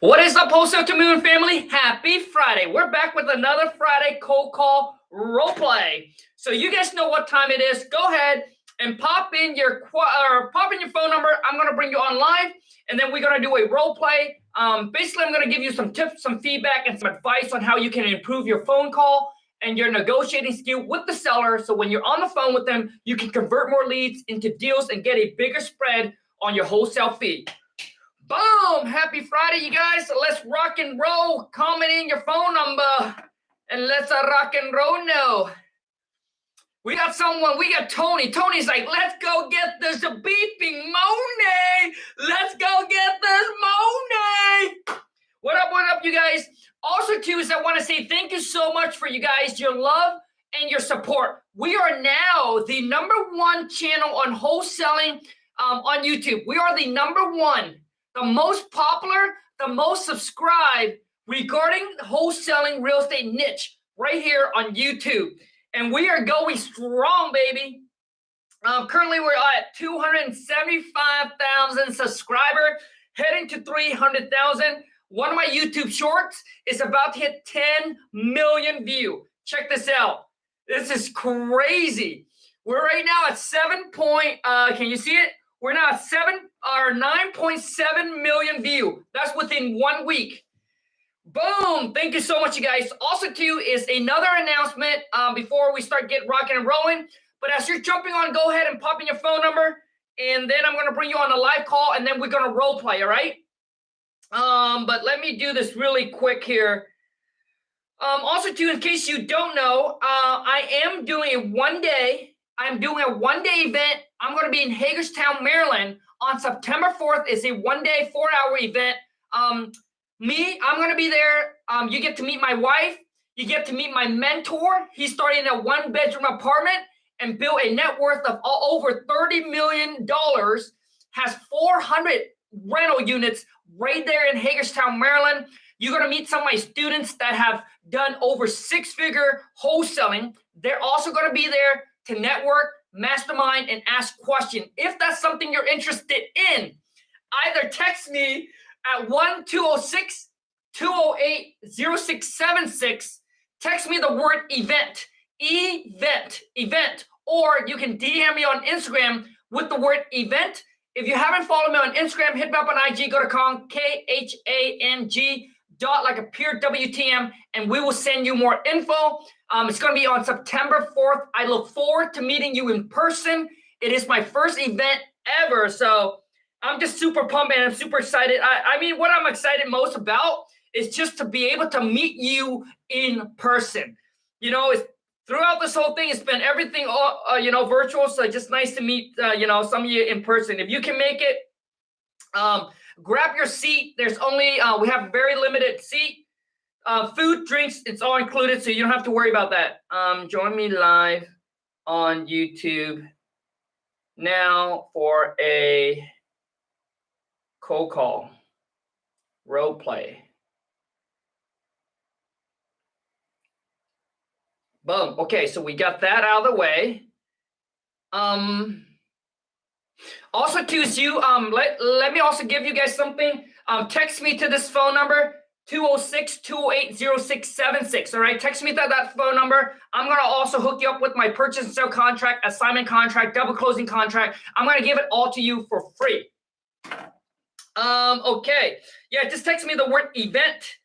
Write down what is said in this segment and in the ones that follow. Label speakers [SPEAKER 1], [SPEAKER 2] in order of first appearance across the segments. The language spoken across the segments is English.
[SPEAKER 1] What is up, Wholesale to Moon family? Happy Friday. We're back with another Friday cold call role play. So you guys know what time it is. Go ahead and pop in your phone number. I'm going to bring you on live, and then we're going to do a role play. Basically, I'm going to give you some tips, some feedback, and some advice on how you can improve your phone call and your negotiating skill with the seller. So when you're on the phone with them, you can convert more leads into deals and get a bigger spread on your wholesale fee. Boom! Happy Friday, you guys. Let's rock and roll. Comment in your phone number and let's rock and roll now. We got someone. We got Tony. Tony's like, let's go get this beeping money. Let's go get this money. What up, you guys? Also, too, is I want to say thank you so much for you guys, your love and your support. We are now the #1 channel on wholesaling on YouTube. We are the #1. The most popular, the most subscribed regarding wholesaling real estate niche right here on YouTube. And we are going strong, baby. Currently, we're at 275,000 subscribers, heading to 300,000. One of my YouTube shorts is about to hit 10 million views. Check this out. This is crazy. We're right now at can you see it? We're now at 9.7 million views. That's within 1 week. Boom! Thank you so much, you guys. Also, too, is another announcement before we start rocking and rolling. But as you're jumping on, go ahead and pop in your phone number, and then I'm going to bring you on a live call, and then we're going to role play, all right? But let me do this really quick here. Also, too, in case you don't know, I am doing a one-day event. I'm going to be in Hagerstown, Maryland on September 4th. It's a one-day, 4-hour event. I'm going to be there. You get to meet my wife. You get to meet my mentor. He's starting a 1-bedroom apartment and built a net worth of over $30 million. Has 400 rental units right there in Hagerstown, Maryland. You're going to meet some of my students that have done over 6-figure wholesaling. They're also going to be there to network, mastermind, and ask questions. If that's something you're interested in, either text me at 1-206-208-0676. Text me the word event, or you can DM me on Instagram with the word event. If you haven't followed me on Instagram, hit me up on IG, go to Khang, Khang, like a pure WTM, and we will send you more info. It's going to be on September 4th. I look forward to meeting you in person. It is my first event ever, so I'm just super pumped and I'm super excited. I mean, what I'm excited most about is just to be able to meet you in person. You know, throughout this whole thing, it's been everything, virtual, so it's just nice to meet, some of you in person. If you can make it, grab your seat. There's only, we have very limited seat. Food, drinks, it's all included, so you don't have to worry about that. Join me live on YouTube now for a cold call role play. Boom. Okay, so we got that out of the way. Also, too, let me also give you guys something. Text me to this phone number, 206-208-0676. All right, text me to that phone number. I'm going to also hook you up with my purchase and sale contract, assignment contract, double closing contract. I'm going to give it all to you for free. Okay. Yeah, just text me the word event,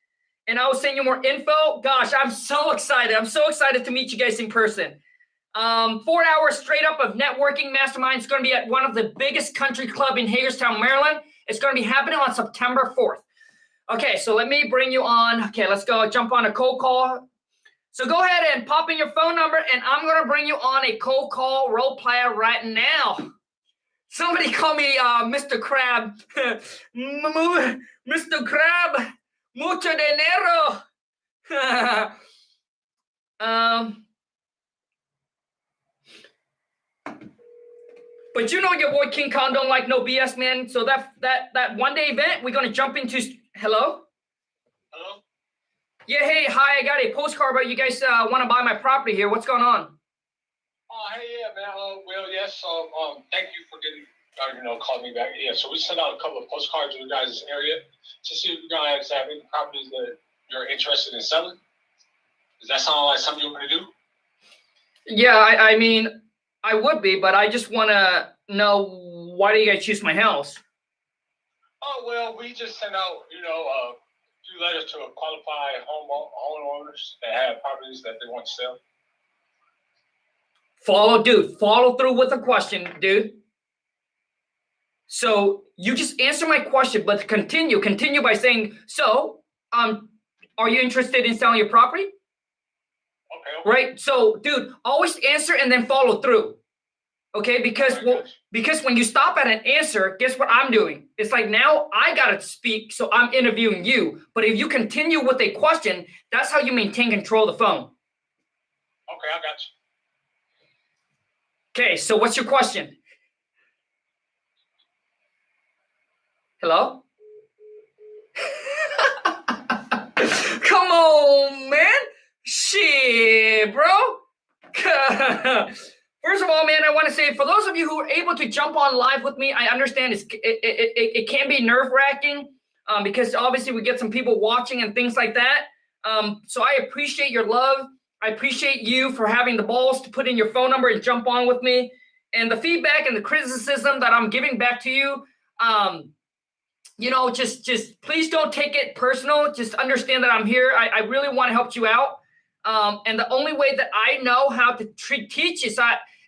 [SPEAKER 1] and I will send you more info. Gosh, I'm so excited. I'm so excited to meet you guys in person. 4 hours straight up of networking mastermind. It's going to be at one of the biggest country club in Hagerstown, Maryland. It's going to be happening on September 4th. Okay, so let me bring you on. Okay, let's go jump on a cold call. So go ahead and pop in your phone number, and I'm going to bring you on a cold call role player right now. Somebody call me Mr. Crab. Mr. Crab, mucho dinero. But you know your boy King Kong don't like no BS, man. So that one-day event, we're going to jump into... Hello?
[SPEAKER 2] Hello?
[SPEAKER 1] Yeah, hey, hi. I got a postcard about you guys want to buy my property here. What's going on?
[SPEAKER 2] Oh, hey, yeah, man. Well, yes. Thank you for getting called me back. Yeah, so we sent out a couple of postcards to you guys' area to see if you guys have any properties that you're interested in selling. Does that sound like something you want to do?
[SPEAKER 1] Yeah, I mean, I would be, but I just want to know, why do you guys choose my house?
[SPEAKER 2] Oh, well, we just sent out, a few letters to qualified homeowners that have properties that they want to sell.
[SPEAKER 1] Follow through with the question, dude. So you just answer my question, but continue by saying, so, are you interested in selling your property?
[SPEAKER 2] Okay.
[SPEAKER 1] Right. So, dude, always answer and then follow through. Okay, because when you stop at an answer, guess what I'm doing? It's like, now I gotta speak, so I'm interviewing you. But if you continue with a question, that's how you maintain control of the phone.
[SPEAKER 2] Okay, I got
[SPEAKER 1] you. Okay, so what's your question? Hello? Come on, man. Shit, bro. First of all, man, I want to say, for those of you who are able to jump on live with me, I understand it can be nerve-wracking because obviously we get some people watching and things like that. So I appreciate your love. I appreciate you for having the balls to put in your phone number and jump on with me. And the feedback and the criticism that I'm giving back to you, just please don't take it personal. Just understand that I'm here. I really want to help you out. And the only way that I know how to teach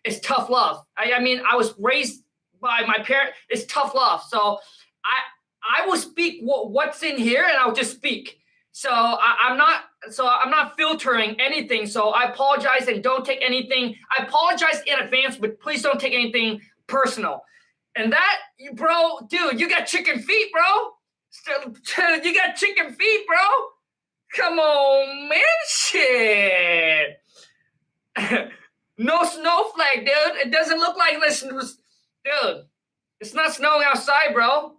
[SPEAKER 1] is tough love. I mean, I was raised by my parents. It's tough love. So I will speak what's in here, and I'll just speak. So I'm not filtering anything. So I apologize, and don't take anything. I apologize in advance, but please don't take anything personal. And that, bro, dude, you got chicken feet, bro. You got chicken feet, bro. Come on, man. Shit. No snowflake, dude. It doesn't look like this. Dude, it's not snowing outside, bro.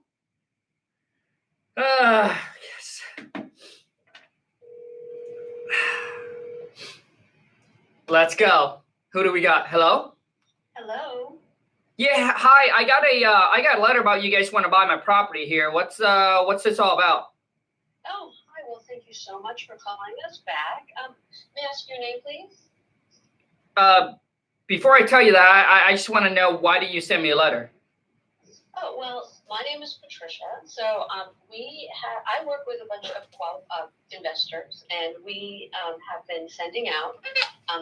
[SPEAKER 1] Yes. Let's go. Who do we got? Hello?
[SPEAKER 3] Hello.
[SPEAKER 1] Yeah, hi. I got a letter about you guys want to buy my property here. What's this all about?
[SPEAKER 3] Oh, hi. Well, thank you so much for calling us back. May I ask your name, please?
[SPEAKER 1] Before I tell you that, I just want to know, why did you send me a letter?
[SPEAKER 3] Oh, well, my name is Patricia. So I work with a bunch of investors, and we have been sending out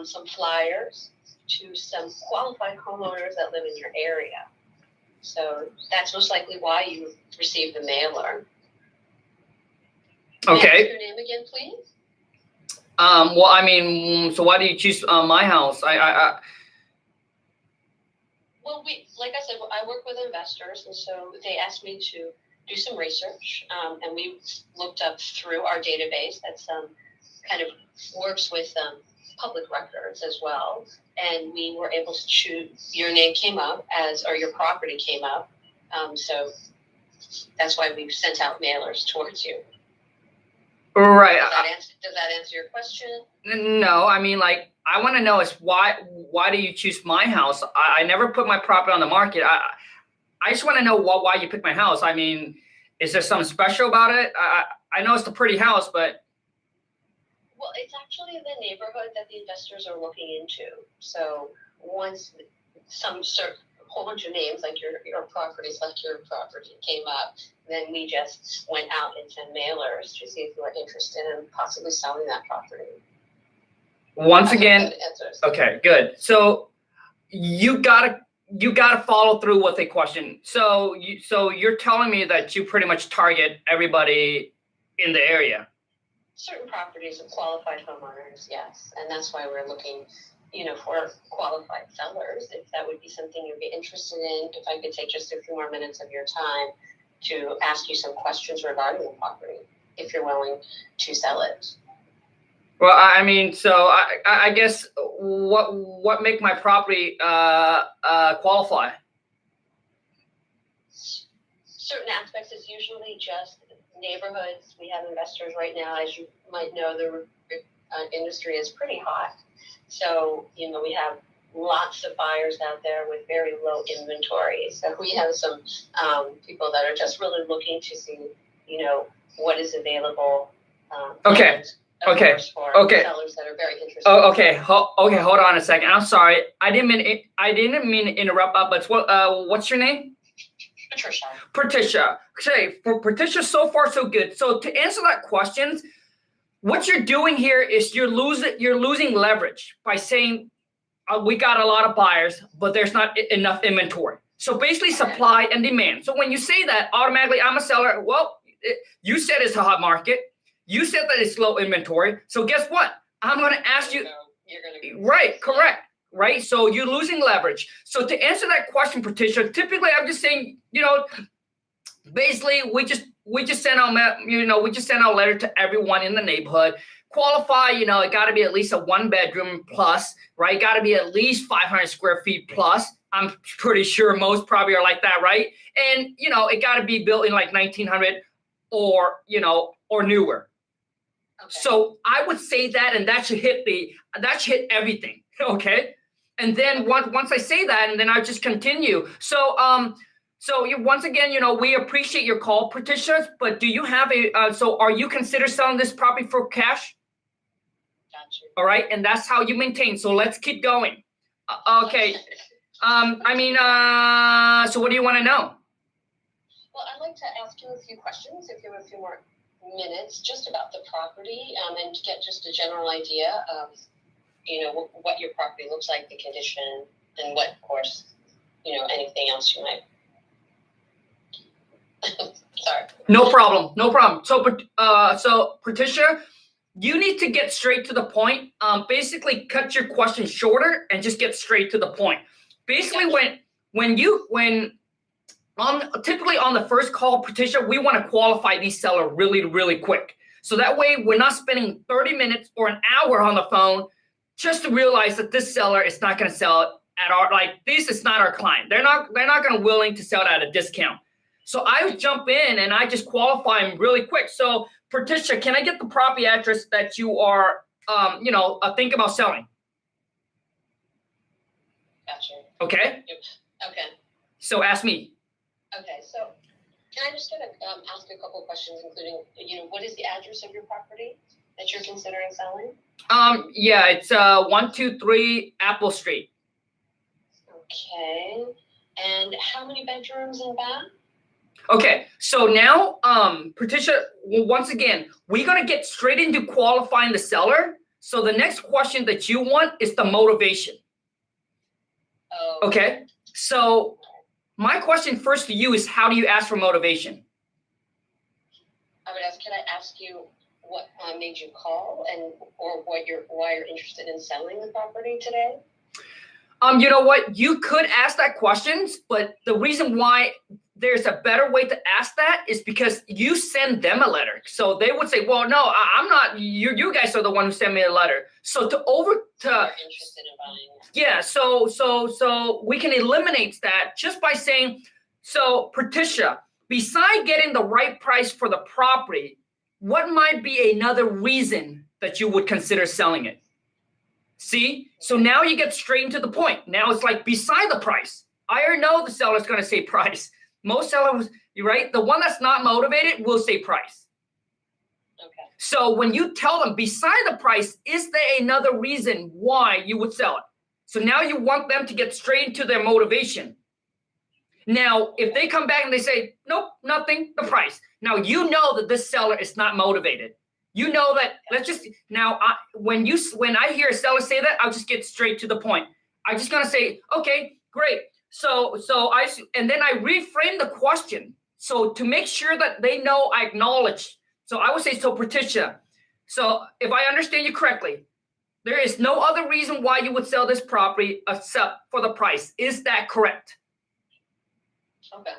[SPEAKER 3] some flyers to some qualified homeowners that live in your area. So that's most likely why you received the mailer.
[SPEAKER 1] Okay.
[SPEAKER 3] May I ask your name again, please?
[SPEAKER 1] Well, I mean, so why do you choose my house?
[SPEAKER 3] Well, like I said, I work with investors, and so they asked me to do some research, and we looked up through our database that's kind of works with public records as well, and we were able to choose. Your name came up or your property came up, so that's why we sent out mailers towards you.
[SPEAKER 1] Right.
[SPEAKER 3] Does that answer your question?
[SPEAKER 1] No, I mean, like, I want to know is why do you choose my house? I never put my property on the market. I just want to know why you picked my house. I mean, is there something special about it? I know it's a pretty house, but.
[SPEAKER 3] Well, it's actually the neighborhood that the investors are looking into. So once whole bunch of names like your property came up, then we just went out and sent mailers to see if you were interested in possibly selling that property.
[SPEAKER 1] Once again, okay, good. So you gotta follow through with a question. So you're telling me that you pretty much target everybody in the area.
[SPEAKER 3] Certain properties of qualified homeowners, yes, and that's why we're looking, for qualified sellers. If that would be something you'd be interested in, if I could take just a few more minutes of your time to ask you some questions regarding the property, if you're willing to sell it.
[SPEAKER 1] Well, I mean, so I guess what make my property qualify?
[SPEAKER 3] Certain aspects is usually just neighborhoods. We have investors right now, as you might know, the industry is pretty hot. So, we have lots of buyers out there with very low inventory. So we have some people that are just really looking to see, what is available.
[SPEAKER 1] Okay.
[SPEAKER 3] And of
[SPEAKER 1] Okay.
[SPEAKER 3] course for
[SPEAKER 1] Okay.
[SPEAKER 3] sellers that are very interested.
[SPEAKER 1] Oh, okay. Okay, hold on a second. I'm sorry. I didn't mean to interrupt. But what's your name?
[SPEAKER 3] Patricia.
[SPEAKER 1] Patricia. Okay, for Patricia, so far so good. So to answer that question, what you're doing here is you're losing leverage by saying we got a lot of buyers, but there's not enough inventory. So basically, supply and demand. So when you say that, automatically, I'm a seller. Well, you said it's a hot market. You said that it's low inventory. So guess what? I'm going to ask you. Right, correct. Right. So you're losing leverage. So to answer that question, Patricia, typically I'm just saying, basically we just send out, we just send out a letter to everyone in the neighborhood. Qualify, it got to be at least a 1-bedroom plus, right? Got to be at least 500 square feet plus. I'm pretty sure most probably are like that, right? And it got to be built in like 1900 or newer. Okay. So I would say that, and that should hit everything, okay? And then once I say that, and then I just continue. So once again, we appreciate your call, Patricia. But do you have so are you consider selling this property for cash?
[SPEAKER 3] Gotcha.
[SPEAKER 1] All right, and that's how you maintain. So let's keep going. Okay. So what do you want to know?
[SPEAKER 3] Well, I'd like to ask you a few questions if you have a few more minutes, just about the property, and to get just a general idea of, what your property looks like, the condition, and what, of course, anything else you might. Sorry.
[SPEAKER 1] No problem. So Patricia, you need to get straight to the point. Basically, cut your question shorter and just get straight to the point. Basically, typically on the first call, Patricia, we want to qualify these sellers really, really quick. So that way we're not spending 30 minutes or an hour on the phone just to realize that this seller is not going to sell it at this is not our client. They're not going to willing to sell it at a discount. So I jump in and I just qualify them really quick. So Patricia, can I get the property address that you are, think about selling?
[SPEAKER 3] Gotcha.
[SPEAKER 1] Okay.
[SPEAKER 3] Yep. Okay.
[SPEAKER 1] So ask me.
[SPEAKER 3] Okay, so can I just ask a couple of questions, including, what is the address of your property that you're considering selling?
[SPEAKER 1] Yeah, it's 123 Apple Street.
[SPEAKER 3] Okay, and how many bedrooms and bath?
[SPEAKER 1] Okay, so now, Patricia, once again, we're gonna get straight into qualifying the seller. So the next question that you want is the motivation.
[SPEAKER 3] Oh.
[SPEAKER 1] Okay, so my question first to you is, how do you ask for motivation?
[SPEAKER 3] I would ask, can I ask you what made you call or why you're interested in selling the property today?
[SPEAKER 1] You know what? You could ask that questions, but the reason why there's a better way to ask that is because you send them a letter. So they would say, well, no, I'm not, you guys are the one who sent me a letter. So
[SPEAKER 3] you're interested in buying it.
[SPEAKER 1] Yeah, so we can eliminate that just by saying, so Patricia, beside getting the right price for the property, what might be another reason that you would consider selling it? See? So now you get straight into the point. Now it's like beside the price. I already know the seller's going to say price. Most sellers, you're right, the one that's not motivated will say price.
[SPEAKER 3] Okay.
[SPEAKER 1] So when you tell them beside the price, is there another reason why you would sell it? So now you want them to get straight into their motivation. Now, if they come back and they say, nope, nothing, the price. Now, you know that this seller is not motivated. You know that, when I hear a seller say that, I'll just get straight to the point. I'm just going to say, okay, great. And then I reframe the question. So to make sure that they know I acknowledge. So I would say, so Patricia, so if I understand you correctly, there is no other reason why you would sell this property except for the price. Is that correct?
[SPEAKER 3] Okay.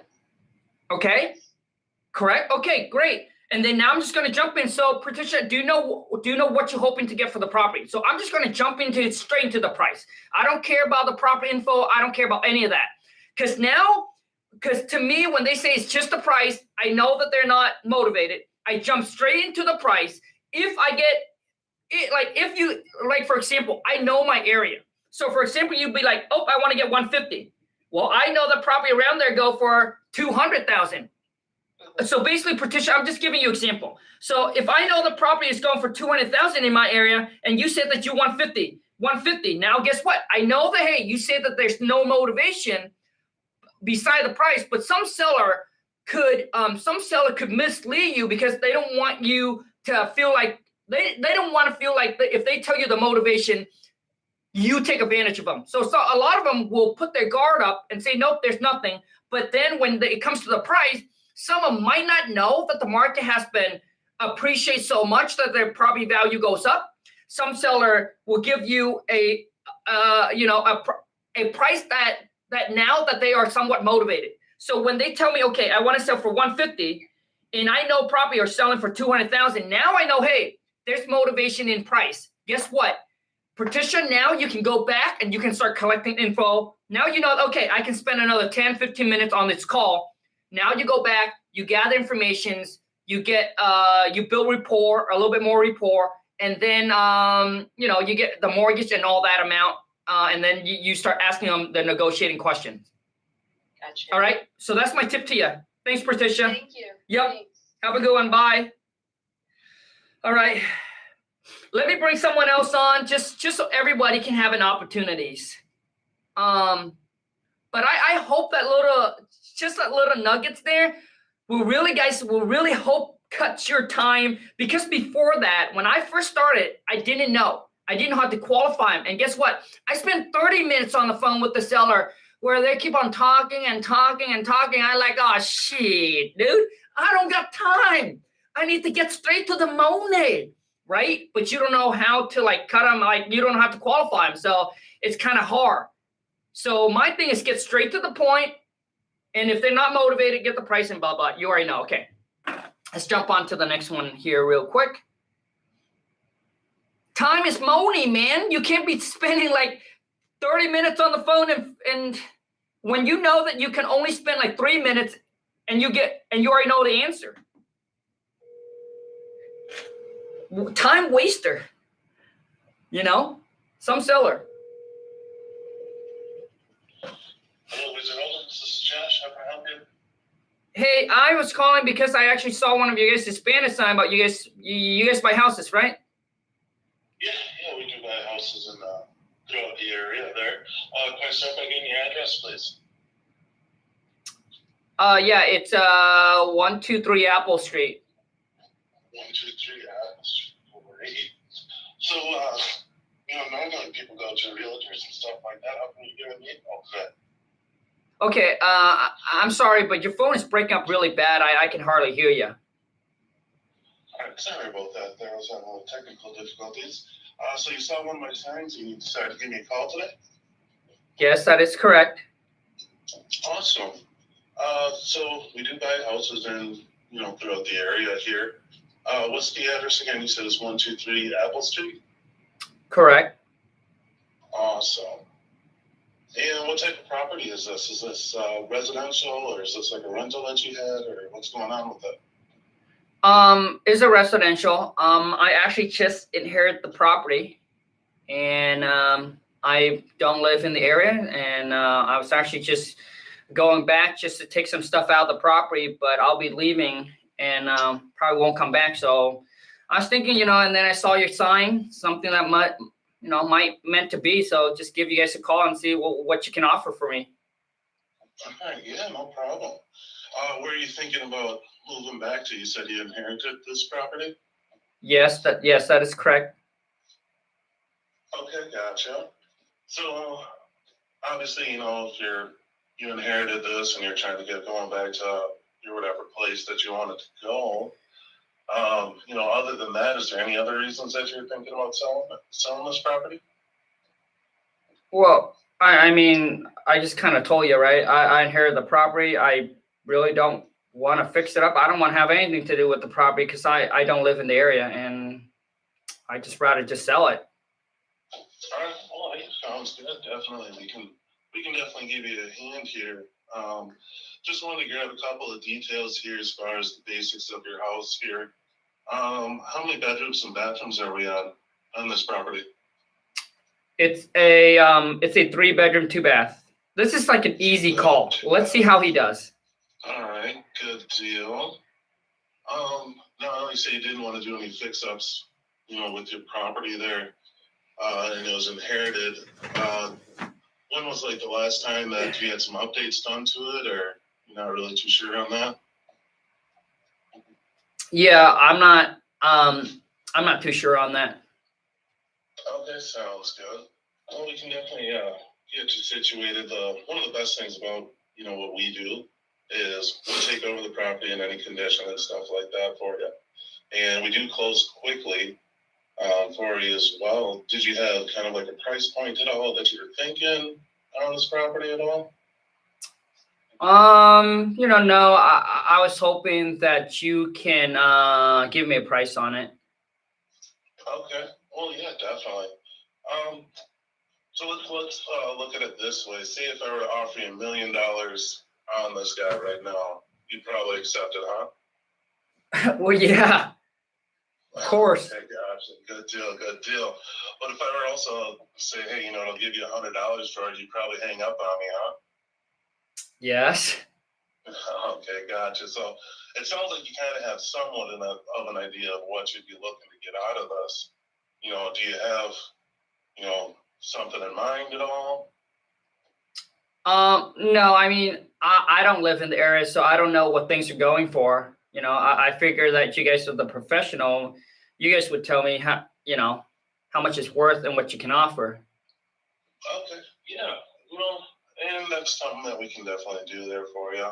[SPEAKER 1] Okay. Correct. Okay, great. And then now I'm just going to jump in. So Patricia, do you know what you're hoping to get for the property? So I'm just going to jump straight into the price. I don't care about the property info. I don't care about any of that. Because to me, when they say it's just the price, I know that they're not motivated. I jump straight into the price. If I get it, for example, I know my area. So for example, you'd be like, oh, I want to get 150. Well, I know the property around there go for 200,000. So basically, Patricia, I'm just giving you an example. So if I know the property is going for 200,000 in my area, and you said that you want 150. Now, guess what? I know that, hey, you said that there's no motivation beside the price, but some seller could mislead you because they don't want you to feel like they don't want to feel like if they tell you the motivation, you take advantage of them. So a lot of them will put their guard up and say, nope, there's nothing. But then when it comes to the price, some of them might not know that the market has been appreciated so much that their property value goes up. Some seller will give you a price that now that they are somewhat motivated. So when they tell me, okay, I want to sell for 150, and I know property are selling for 200,000, now I know, hey, there's motivation in price. Guess what? Patricia, now you can go back and you can start collecting info. Now you know, okay, I can spend another 10, 15 minutes on this call. Now you go back, you gather informations, you get, you build rapport, a little bit more rapport, and then, you get the mortgage and all that amount, and then you start asking them the negotiating questions.
[SPEAKER 3] Gotcha.
[SPEAKER 1] All right, so that's my tip to you. Thanks, Patricia.
[SPEAKER 3] Thank you.
[SPEAKER 1] Yep.
[SPEAKER 3] Thanks.
[SPEAKER 1] Have a good one. Bye. All right. Let me bring someone else on just so everybody can have an opportunities. But I hope that little nuggets there will really hope cut your time, because before that, when I first started, I didn't know how to qualify them. And guess what? I spent 30 minutes on the phone with the seller where they keep on talking and talking and talking. I'm like, oh shit, dude, I don't got time. I need to get straight to the money. Right? But you don't know how to cut them, you don't know how to qualify them. So it's kind of hard. So my thing is get straight to the point. And if they're not motivated, get the price and blah, blah. You already know. Okay. Let's jump on to the next one here real quick. Time is money, man. You can't be spending 30 minutes on the phone and when you know that you can only spend 3 minutes and you already know the answer. Time waster, some seller.
[SPEAKER 4] Hello, Wizard Holden. This is Josh. How can I help you?
[SPEAKER 1] Hey, I was calling because I actually saw one of you guys' Spanish sign about you guys buy houses, right?
[SPEAKER 4] Yeah, we do buy houses in throughout the area there. Can I start by getting your address, please?
[SPEAKER 1] Yeah, it's 123 Apple Street.
[SPEAKER 4] 123 Apple Street, over 8. So, normally people go to realtors and stuff like that. How come you giving me all that?
[SPEAKER 1] Okay, I'm sorry, but your phone is breaking up really bad. I can hardly hear you.
[SPEAKER 4] All right, sorry about that. There was a little technical difficulties. So you saw one of my signs and you decided to give me a call today?
[SPEAKER 1] Yes, that is correct.
[SPEAKER 4] Awesome. So we do buy houses in, throughout the area here. What's the address again? You said it's 123 Apple Street?
[SPEAKER 1] Correct.
[SPEAKER 4] Awesome. And what type of property is this? Is this residential, or is this a rental that you had, or what's going on with it?
[SPEAKER 1] It's a residential. I actually just inherited the property, and I don't live in the area, and I was actually just going back just to take some stuff out of the property, but I'll be leaving and probably won't come back. So I was thinking, and then I saw your sign, something that might meant to be. So just give you guys a call and see what you can offer for me.
[SPEAKER 4] All right, yeah, no problem. Where are you thinking about moving back to? You said you inherited this property?
[SPEAKER 1] Yes, that is correct.
[SPEAKER 4] Okay, gotcha. So obviously, if you inherited this and you're trying to get going back to your whatever place that you wanted to go, other than that, is there any other reasons that you're thinking about selling this property?
[SPEAKER 1] Well, I mean, I just kind of told you, right? I inherited the property. I really don't want to fix it up. I don't want to have anything to do with the property because I don't live in the area, and I just rather just sell it.
[SPEAKER 4] All right, well, hey, sounds good. Definitely, we can definitely give you a hand here. Just wanted to grab a couple of details here as far as the basics of your house here. How many bedrooms and bathrooms are we on this property?
[SPEAKER 1] It's a 3-bedroom, 2-bath. This is like an easy call. Let's see how he does.
[SPEAKER 4] All right, good deal. Now you say you didn't want to do any fix-ups, with your property there, and it was inherited. When was like the last time that you had some updates done to it, or you're not really too sure on that?
[SPEAKER 1] Yeah, I'm not too sure on that.
[SPEAKER 4] Okay, sounds good. Well, we can definitely get you situated. One of the best things about what we do is we take over the property in any condition and stuff like that for you, and we do close quickly for you as well. Did you have kind of like a price point at all that you were thinking on this property at all?
[SPEAKER 1] No, I was hoping that you can give me a price on it.
[SPEAKER 4] Okay. Well, yeah, definitely. So let's look at it this way. Say if I were to offer you $1 million on this guy right now, you'd probably accept it, huh?
[SPEAKER 1] Well, yeah, of course.
[SPEAKER 4] Okay, gotcha. Good deal, good deal. But if I were also say, hey, I'll give you $100 for it, you'd probably hang up on me, huh?
[SPEAKER 1] Yes.
[SPEAKER 4] Okay, gotcha. So it sounds like you kind of have somewhat of an idea of what you'd be looking to get out of this. Do you have, something in mind at all?
[SPEAKER 1] No, I mean, I don't live in the area, so I don't know what things are going for. I figure that you guys are the professional. You guys would tell me how much it's worth and what you can offer.
[SPEAKER 4] Okay, yeah. Well, and that's something that we can definitely do there for you.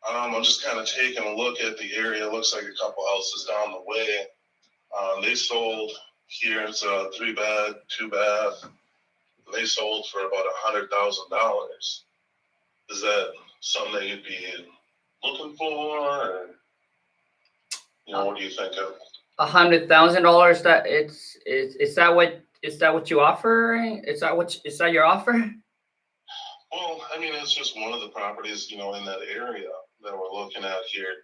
[SPEAKER 4] I'm just kind of taking a look at the area. It looks like a couple houses down the way. They sold here. It's a 3-bed, 2-bath. They sold for about $100,000. Is that something that you'd be looking for, or what do you think of?
[SPEAKER 1] $100,000. That is that what you offer? Is that your offer?
[SPEAKER 4] Well, I mean, it's just one of the properties, in that area that we're looking at here.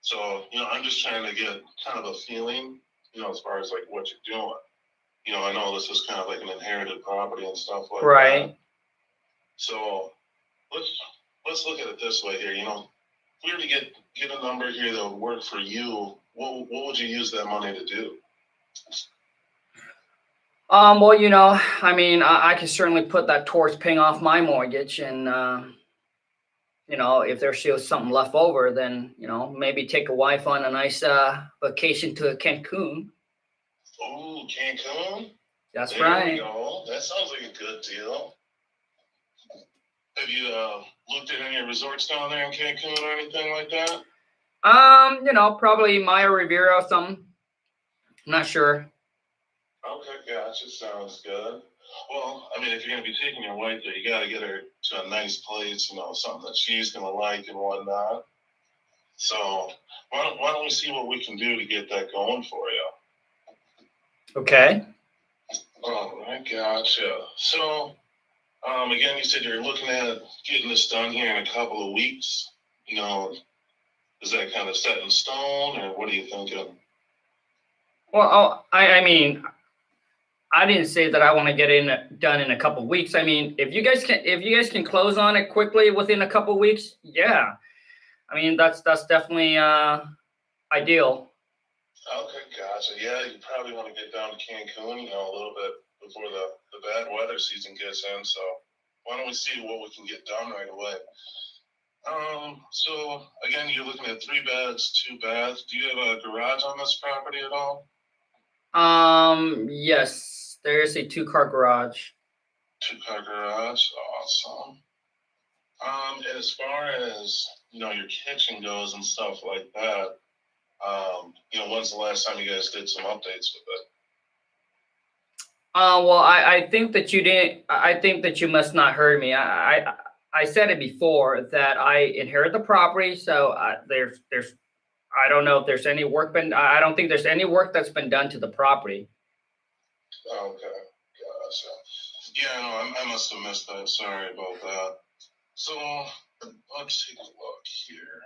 [SPEAKER 4] So, I'm just trying to get kind of a feeling, as far as like what you're doing. I know this is kind of like an inherited property and stuff like
[SPEAKER 1] Right.
[SPEAKER 4] that. So let's look at it this way here. If we were to get a number here that would work for you, what would you use that money to do?
[SPEAKER 1] Well, I mean, I can certainly put that towards paying off my mortgage, and if there's still something left over, then maybe take a wife on a nice vacation to Cancun.
[SPEAKER 4] Oh, Cancun?
[SPEAKER 1] That's
[SPEAKER 4] there
[SPEAKER 1] right.
[SPEAKER 4] We go. That sounds like a good deal. Have you looked at any resorts down there in Cancun or anything like that?
[SPEAKER 1] Probably Maya Riviera or something. I'm not sure.
[SPEAKER 4] Okay, gotcha. Sounds good. Well, I mean, if you're going to be taking your wife there, you got to get her to a nice place, something that she's going to like and whatnot. So why don't we see what we can do to get that going for you?
[SPEAKER 1] Okay.
[SPEAKER 4] All right, gotcha. So, again, you said you're looking at getting this done here in a couple of weeks. Is that kind of set in stone, or what are you thinking?
[SPEAKER 1] Well, I mean, I didn't say that I want to get done in a couple of weeks. I mean, if you guys can close on it quickly within a couple of weeks, yeah. I mean, that's definitely ideal.
[SPEAKER 4] Okay, gotcha. Yeah, you probably want to get down to Cancun, a little bit before the bad weather season gets in. So why don't we see what we can get done right away? So again, you're looking at 3 beds, 2 baths. Do you have a garage on this property at all?
[SPEAKER 1] Yes, there is a 2-car garage.
[SPEAKER 4] 2-car garage, awesome. And as far as your kitchen goes and stuff like that, when's the last time you guys did some updates with it?
[SPEAKER 1] Well, I think that you didn't. I think that you must not heard me. I said it before that I inherit the property, so there's I don't know if there's any work been. I don't think there's any work that's been done to the property.
[SPEAKER 4] Okay, gotcha. Yeah, no, I must have missed that. Sorry about that. So let's take a look here.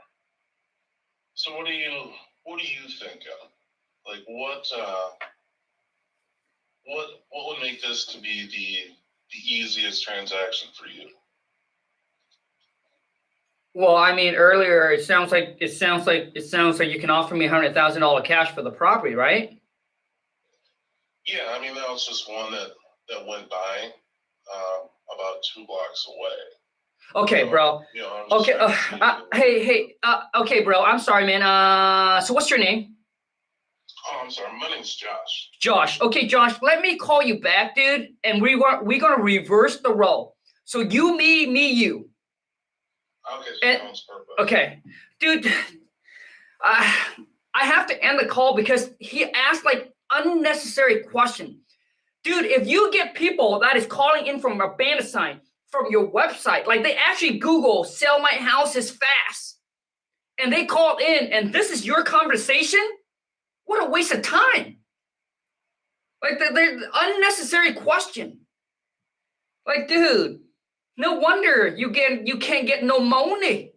[SPEAKER 4] So what do you think of? Like what would make this to be the easiest transaction for you?
[SPEAKER 1] Well, I mean, earlier it sounds like you can offer me $100,000 cash for the property, right?
[SPEAKER 4] Yeah, I mean that was just one that went by about 2 blocks away.
[SPEAKER 1] Okay,
[SPEAKER 4] So,
[SPEAKER 1] bro.
[SPEAKER 4] you know, I'm just
[SPEAKER 1] Okay.
[SPEAKER 4] trying to see if it
[SPEAKER 1] Hey. Okay, bro. I'm sorry, man. So what's your name?
[SPEAKER 4] Oh, I'm sorry. My name's Josh.
[SPEAKER 1] Josh. Okay, Josh. Let me call you back, dude. And we're gonna reverse the role. So you, me, you.
[SPEAKER 4] Okay, sounds perfect.
[SPEAKER 1] Okay, dude. I have to end the call because he asked like unnecessary question. Dude, if you get people that is calling in from a bandit sign from your website, like they actually Google sell my house is fast, and they call in and this is your conversation, what a waste of time. Like the unnecessary question. Like, dude, no wonder you can't get no money.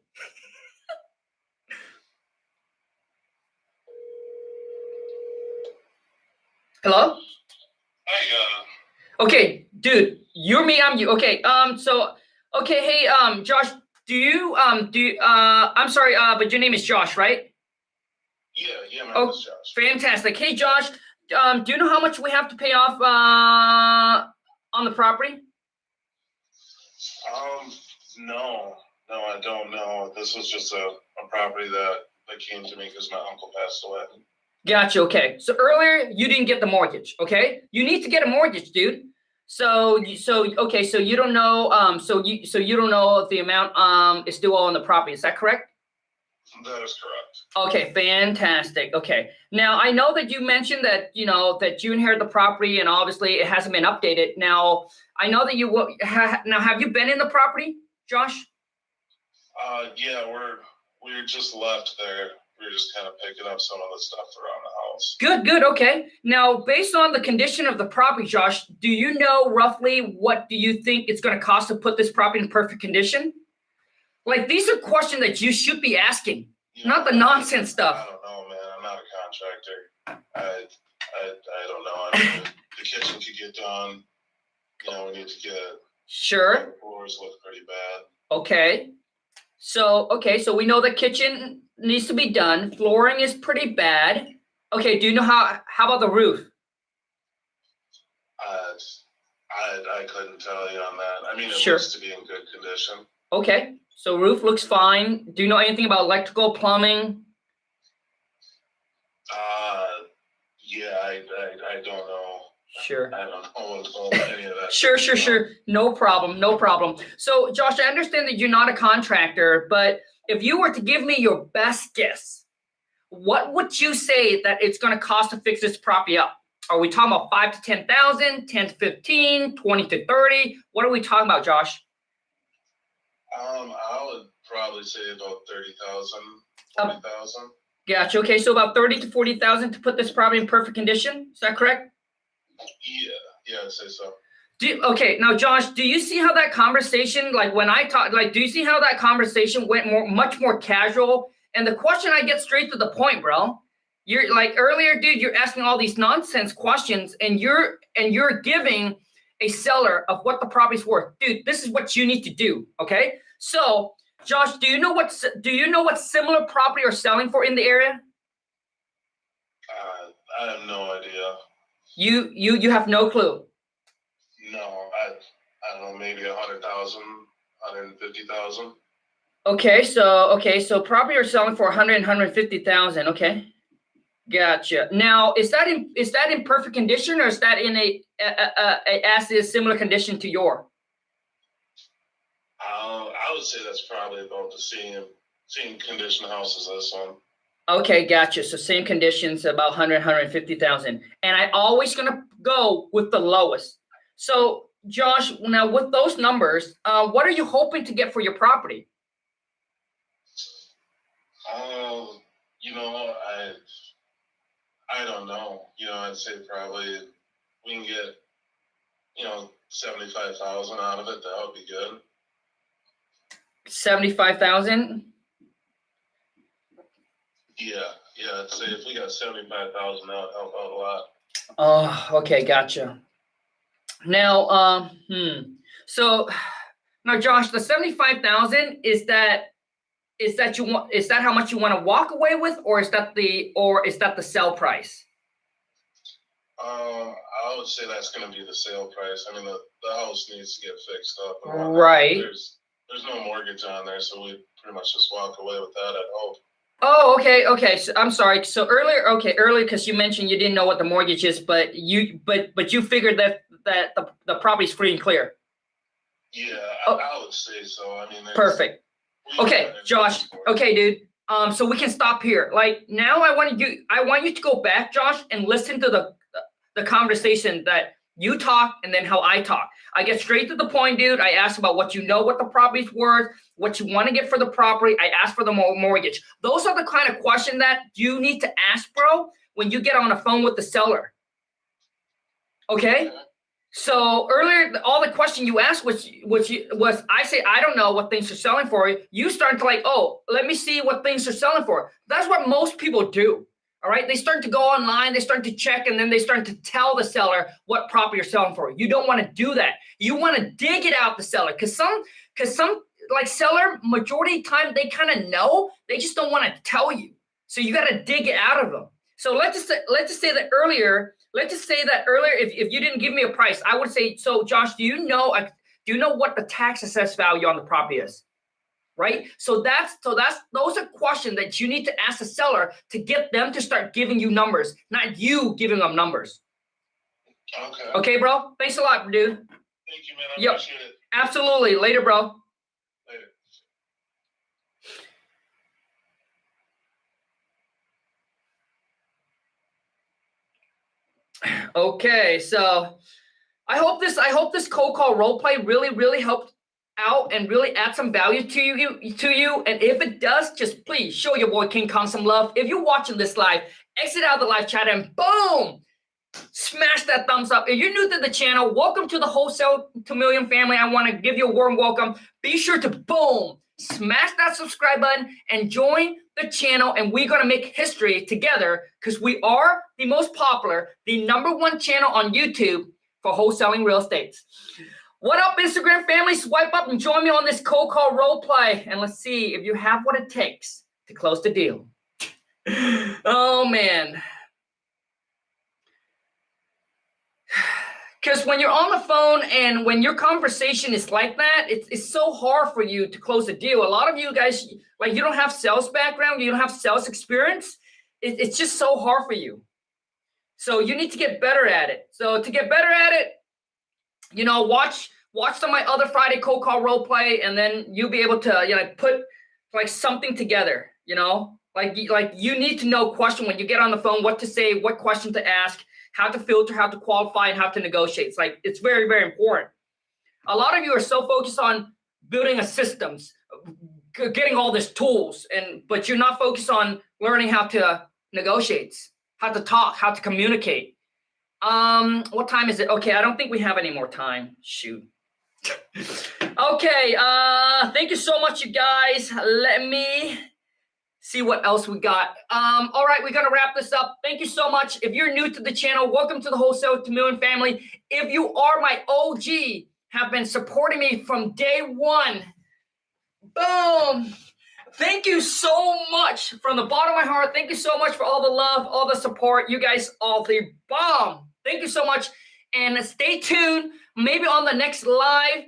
[SPEAKER 1] Hello?
[SPEAKER 4] Hey,
[SPEAKER 1] Okay, dude, you're me, I'm you. Okay, hey, Josh, I'm sorry, but your name is Josh, right?
[SPEAKER 4] yeah, my
[SPEAKER 1] Oh,
[SPEAKER 4] name's Josh.
[SPEAKER 1] fantastic. Hey, Josh, do you know how much we have to pay off on the property?
[SPEAKER 4] No, I don't know. This was just a property that came to me because my uncle passed away.
[SPEAKER 1] Gotcha. Okay. So earlier you didn't get the mortgage. Okay. You need to get a mortgage, dude. Okay. So you don't know. So you don't know if the amount is due on the property. Is that correct?
[SPEAKER 4] That is correct.
[SPEAKER 1] Okay. Fantastic. Okay. Now I know that you mentioned that that you inherited the property and obviously it hasn't been updated. Now I know that you will. Now have you been in the property, Josh?
[SPEAKER 4] Yeah, we're just left there. We're just kind of picking up some of the stuff around the house.
[SPEAKER 1] Good. Okay. Now, based on the condition of the property, Josh, do you know roughly what do you think it's going to cost to put this property in perfect condition? Like, these are questions that you should be asking, not the nonsense stuff.
[SPEAKER 4] I don't know, man. I'm not a contractor. I don't know. I mean, the kitchen could get done. We need to get
[SPEAKER 1] Sure.
[SPEAKER 4] the floors look pretty bad.
[SPEAKER 1] Okay. So we know the kitchen needs to be done. Flooring is pretty bad. Okay, do you know how about the roof?
[SPEAKER 4] I couldn't tell you on that. I mean, it
[SPEAKER 1] Sure.
[SPEAKER 4] looks to be in good condition.
[SPEAKER 1] Okay, so roof looks fine. Do you know anything about electrical, plumbing?
[SPEAKER 4] Yeah, I don't know.
[SPEAKER 1] Sure.
[SPEAKER 4] I don't know any of that.
[SPEAKER 1] Sure. No problem. So, Josh, I understand that you're not a contractor, but if you were to give me your best guess, what would you say that it's going to cost to fix this property up? Are we talking about 5 to 10,000, 10 to 15, 20 to 30? What are we talking about, Josh?
[SPEAKER 4] I would probably say about 30,000, 40,000.
[SPEAKER 1] Gotcha. Okay, so about 30 to 40,000 to put this property in perfect condition. Is that correct?
[SPEAKER 4] Yeah, I'd say so.
[SPEAKER 1] Okay, now Josh, do you see how that conversation, like when I talk, like, do you see how that conversation went much more casual? And the question, I get straight to the point, bro. You're like earlier, dude, you're asking all these nonsense questions and you're giving a seller of what the property's worth. Dude, this is what you need to do, okay? So, Josh, do you know what similar property are selling for in the area?
[SPEAKER 4] I have no idea.
[SPEAKER 1] You have no clue.
[SPEAKER 4] No, I don't know, maybe 100,000, 150,000.
[SPEAKER 1] Okay, so property are selling for 150,000. Okay, gotcha. Now, is that in perfect condition, or is that in a as is similar condition to your?
[SPEAKER 4] I would say that's probably about the same condition house as this one.
[SPEAKER 1] Okay, gotcha. So same conditions, about 150,000. And I always gonna go with the lowest. So Josh, now with those numbers, what are you hoping to get for your property?
[SPEAKER 4] I don't know. I'd say probably we can get 75,000 out of it. That would be good.
[SPEAKER 1] 75,000.
[SPEAKER 4] Yeah. I'd say if we got 75,000, that would help out a lot.
[SPEAKER 1] Oh, okay, gotcha. Now, so now, Josh, the 75,000 is that how much you want to walk away with, or is that the sell price?
[SPEAKER 4] I would say that's going to be the sale price. I mean, the house needs to get fixed up. And whatnot.
[SPEAKER 1] Right.
[SPEAKER 4] There's no mortgage on there, so we pretty much just walk away with that at home.
[SPEAKER 1] Oh, okay. So, I'm sorry. So earlier, because you mentioned you didn't know what the mortgage is, but you figured that the property's free and clear.
[SPEAKER 4] Yeah,
[SPEAKER 1] Oh.
[SPEAKER 4] I would say so. I mean,
[SPEAKER 1] Perfect. Okay, Josh. Okay, dude. So we can stop here. Like now, I want you to go back, Josh, and listen to the conversation that you talk and then how I talk. I get straight to the point, dude. I ask about what the property's worth, what you want to get for the property. I ask for the mortgage. Those are the kind of questions that you need to ask, bro, when you get on the phone with the seller. Okay? So earlier, all the question you asked was I say, I don't know what things are selling for. You start to like, oh, let me see what things are selling for. That's what most people do. All right. They start to go online, they start to check, and then they start to tell the seller what property you're selling for. You don't want to do that. You want to dig it out the seller, because some like seller, majority of the time, they kind of know, they just don't want to tell you. So you got to dig it out of them. So let's just say that earlier, if you didn't give me a price, I would say, so Josh, do you know what the tax assessed value on the property is? Right? So those are questions that you need to ask the seller to get them to start giving you numbers, not you giving them numbers.
[SPEAKER 4] Okay.
[SPEAKER 1] Okay, bro? Thanks a lot, dude.
[SPEAKER 4] Thank you, man. I appreciate it.
[SPEAKER 1] Absolutely. Later, bro.
[SPEAKER 4] Later.
[SPEAKER 1] Okay, so I hope this cold call role play really helped out and really add some value to you. And if it does, just please show your boy King Khang some love. If you're watching this live, exit out of the live chat and boom, smash that thumbs up. If you're new to the channel, welcome to the Wholesale to Million family. I want to give you a warm welcome. Be sure to boom, smash that subscribe button and join the channel, and we're going to make history together, because we are the most popular, the #1 channel on YouTube for wholesaling real estate. What up, Instagram family? Swipe up and join me on this cold call role play, and let's see if you have what it takes to close the deal. Oh man. Because when you're on the phone and when your conversation is like that, it's so hard for you to close a deal. A lot of you guys, like, you don't have sales background, you don't have sales experience. It's just so hard for you. So you need to get better at it. So to get better at it, watch some of my other Friday cold call role play, and then you'll be able to put like something together. Like you need to know question when you get on the phone, what to say, what question to ask, how to filter, how to qualify, and how to negotiate. It's very, very important. A lot of you are so focused on building a systems, getting all these tools, but you're not focused on learning how to negotiate, how to talk, how to communicate. What time is it? Okay, I don't think we have any more time. Shoot. Okay, thank you so much, you guys. Let me see what else we got. All right, we're gonna wrap this up. Thank you so much. If you're new to the channel, welcome to the Wholesale to Million family. If you are my OG, have been supporting me from day one, boom. Thank you so much from the bottom of my heart. Thank you so much for all the love, all the support. You guys all the bomb. Thank you so much. And stay tuned. Maybe on the next live,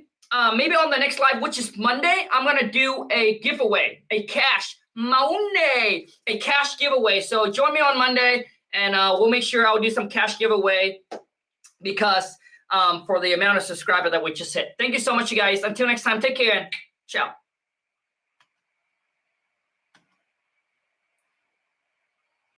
[SPEAKER 1] which is Monday, I'm going to do a giveaway, a cash giveaway. So join me on Monday, and we'll make sure I'll do some cash giveaway, because for the amount of subscribers that we just hit. Thank you so much, you guys. Until next time, take care and ciao.